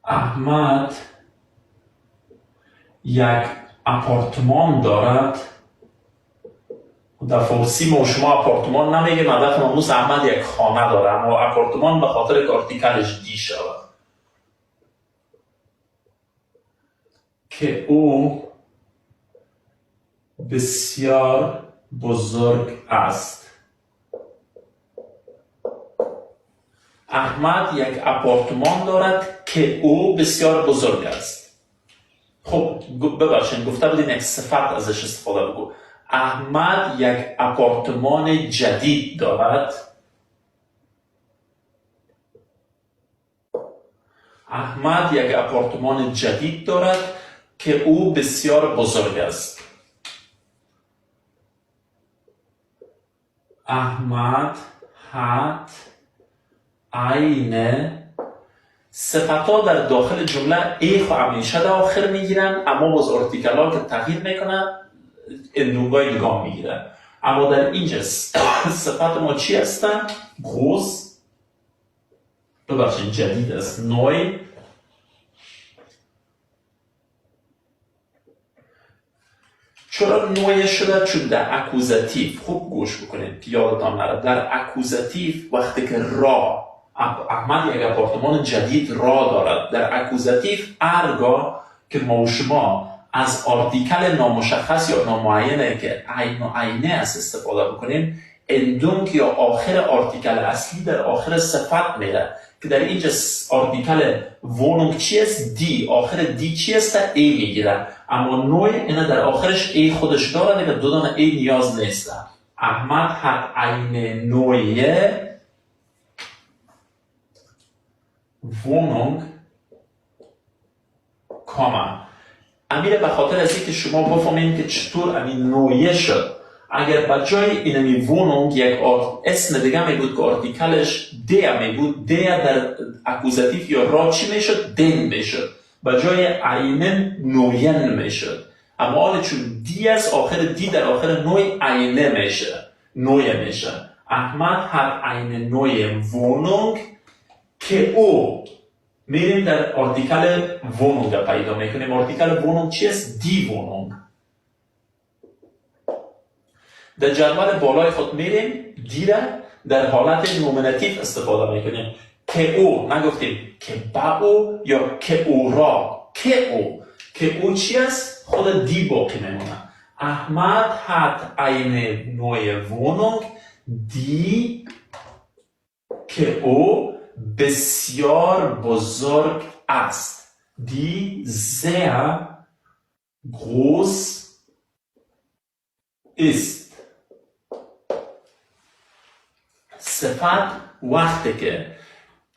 احمد یک آپارتمان دارد. در فارسی ما شما آپارتمان نمیگیم، هدف امروز احمد یک خانه داره، اما آپارتمان به خاطر که آرتیکلش دی شود که او بسیار بزرگ است. احمد یک آپارتمان دارد که او بسیار بزرگ است. خب ببخشید گفته بودین یک صفت ازش استفاده بگو. احمد یک آپارتمان جدید دارد. احمد یک آپارتمان جدید دارد که او بسیار بزرگ است. احمد hat eine صفت‌ها در داخل جمله ای خو همیشه در آخر میگیرن، اما باز ارتیکل‌ها که تغییر میکنن اندونگای نگاه میگیرن. اما در اینجا صفت ما چی هستن؟ groß، ببخشید جدید است، neu. چرا نوع شده؟ چون در اکوزاتیو، خوب گوش بکنید که یادتان نره، در اکوزاتیو وقتی که را احمد یک آپارتمان جدید را دارد، در اکوزاتیو هرگاه که ما و شما از آرتیکل نامشخص یا نامعینه که عین و عینه است استفاده بکنیم، اندونگ یا آخر آرتیکل اصلی در آخر صفت میره که در اینجا آرتیکل وونونگ چی است؟ دی. آخر دی چی است؟ ای میگیره. اما نوع اینه در آخرش ای خودش داره دیگه، دو دانه ای نیاز نیست. احمد hat eine neue Wohnung امیره به خاطر از اینکه شما بفهمید که چطور امین نوعیه شد. اگر به جای اینمی وونونگ یک اسم دیگه می بود که آرتیکلش دی می بود، دی در اکوزاتیو یا را چی می شد؟ دن می شد. به جای اینن نوین می شد. اما حالا چون دی از آخر دی در آخر نوع اینه می شد، نوع می شد. احمد hat eine neue Wohnung که او میریم در آرتیکل وونونگ پیدا میکنیم. آرتیکل وونونگ چی است؟ دی وونونگ. در جدول بالای خود میریم دی را در حالت نومناتیو استفاده میکنیم. که او، نگفتیم که با او یا که او را. که او چی است؟ خود دی باقی میمونه. احمد hat eine neue Wohnung دی که او بسیار بزرگ است. دی sehr groß ist. صفت وقتی که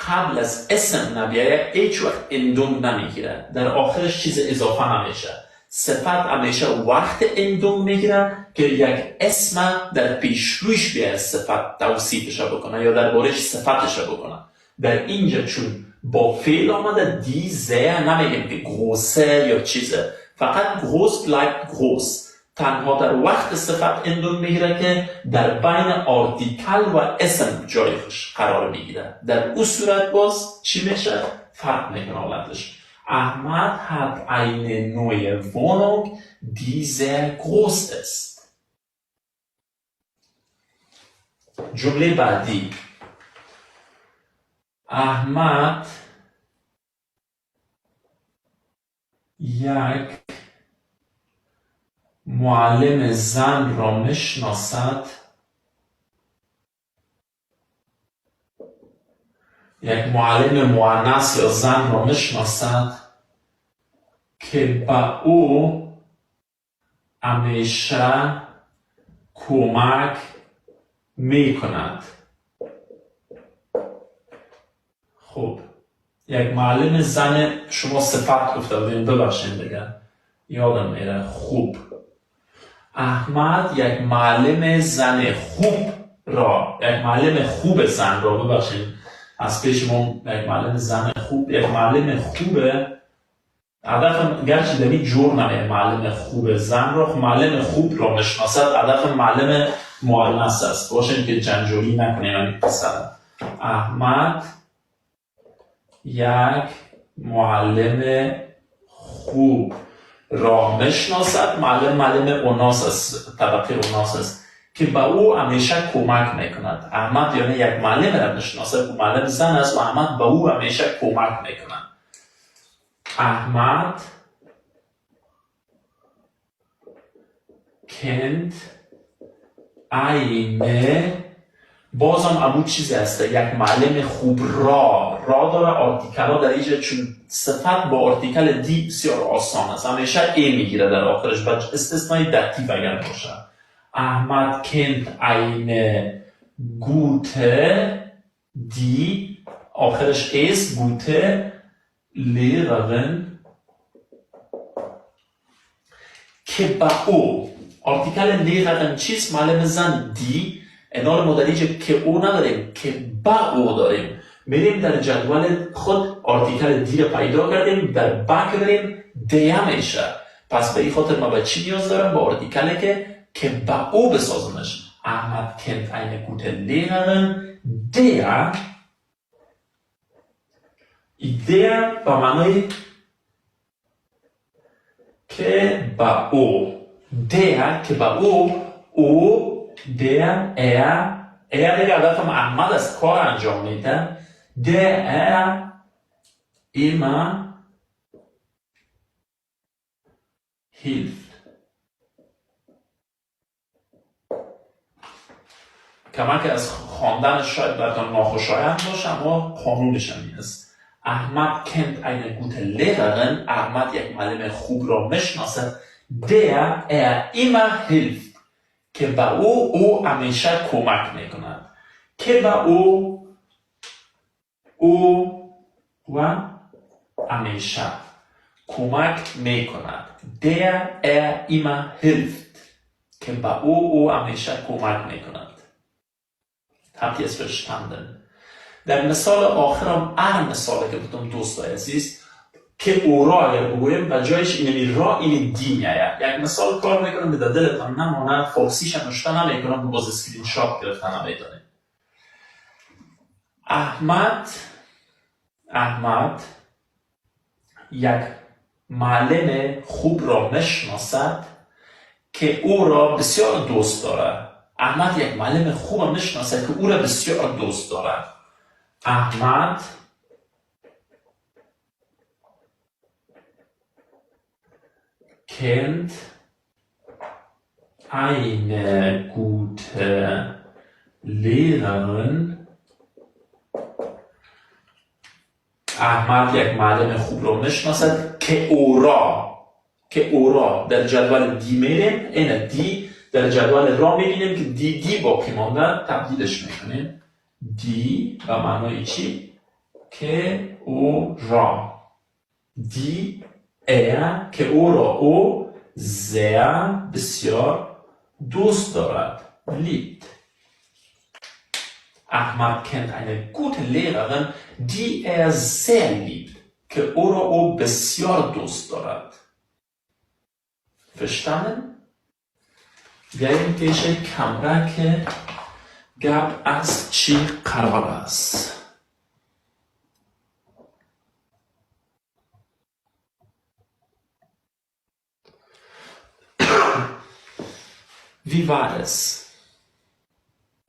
قبل از اسم نبیایه هیچ وقت اندونگ نمیگیره، در آخرش چیز اضافه نمیشه. صفت همیشه وقت اندونگ میگیره که یک اسم در پیشرویش بیاید صفت توصیفش بکنه یا در بارش صفتش بکنه. در اینجا چون با فعل آمده دی زیر نمیگیم که گروسه یا چیزه، فقط گروس bleibt groß. تنها در وقت صفت اندون میگیره که در بین آرتیکل و اسم جایش قرار میگیره. در اون صورت باز چی میشه؟ فرق میکنه حالتش. احمد hat eine neue Wohnung die sehr groß ist. جمله بعدی. احمد یک معلم زن را میشناسد. یک معلم مؤنث یا زن را میشناسد که با او همیشه کمک میکند. خب یک معلم زن، شما صفت گفته بودین، ببخشید دیگه یادم میره. خوب. احمد یک معلم زن خوب را، یک معلم خوب زن را، ببخشید از پیش ما یک معلم زن خوب، یک معلم خوبه. هدف گرچه دمی جور نمیه معلم خوب زن را، معلم خوب را میشناسد، هدف معلم مؤنث است. باشین که جنجالی نکنیم این پسر. احمد یک معلم خوب را میشناسد. معلم اوناس است، طبقه اوناس است که به او همیشه کمک میکند. احمد یعنی یک معلم را میشناسد، او معلم زن است و احمد به او همیشه کمک میکند. احمد kennt eine، بازم همون چیزی هست، یک معلم خوب را داره. آرتیکل ها در اینجا چون صفت با آرتیکل دی بسیار آسان است، همیشه ای میگیره در آخرش، با استثنای دتیو اگر باشه. احمد kennt eine gute، دی آخرش است، gute Lehrerin که با او، آرتیکل لیغرن چیست؟ معلم زن دی. اینا ما در اینجا که او نداریم، که با او داریم. میریم در جدول خود آرتیکل دی رو پیدا کردیم، در با کردیم دیا میشه. پس به این خاطر ما به چی نیاز دارم؟ با آرتیکلی که با او بسازمش. احمد kennt eine gute Lehrerin der، der به معنای که با او، der که با او der دیگه هدفم احمد است، کار انجام میده. der immer hilft، کمک از خواندنش شاید براتون ناخوشایند باشه، اما قانونش هم این است. احمد kennt eine gute Lehrerin، احمد یک معلم خوب را میشناسد. der immer hilft، که با او همیشه کمک میکند. که با او و همیشه کمک میکند. der immer hilft، که با او همیشه کمک میکند. Habt ihr es verstanden؟ در مثال آخرم مثالی که بودم دوستای عزیز، که او را اگر بگویم و جایش اینمی را این دی میاید. یک مثال کار میکنم به دلتان نماند، فارسیش نوشته نمیکنم، باز اسکرین شات گرفته نمیدانیم. احمد یک معلم خوب را میشناسد که او را بسیار دوست دارد. احمد یک معلم خوب را میشناسد که او را بسیار دوست دارد. احمد kennt eine gute Lehrerin، احمد یک معلم خوب را میشناسد که او را در جدول دی میریم، این دی در جدول را میبینیم که دی باقی مانده، تبدیلش میکنیم. دی به معنای چی؟ که او را. دی که او را او sehr بسیار دوست دارد، liebt. Ahmad kennt eine gute Lehrerin die sehr liebt، که او را او بسیار دوست دارد. Verstanden؟ بیاییم پیش کامره که گپ از چی قرار است. Wie war es؟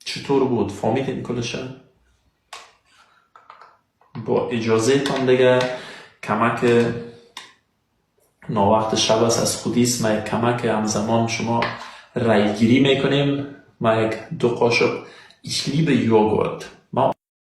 چطور بود؟ فهمیدین کلشه؟ با اجازه تان دیگه کمک ناوقت شب است از خودیست، ما یک کمک همزمان شما رای گیری میکنیم. ما یک 2 قاشق Ich liebe Joghurt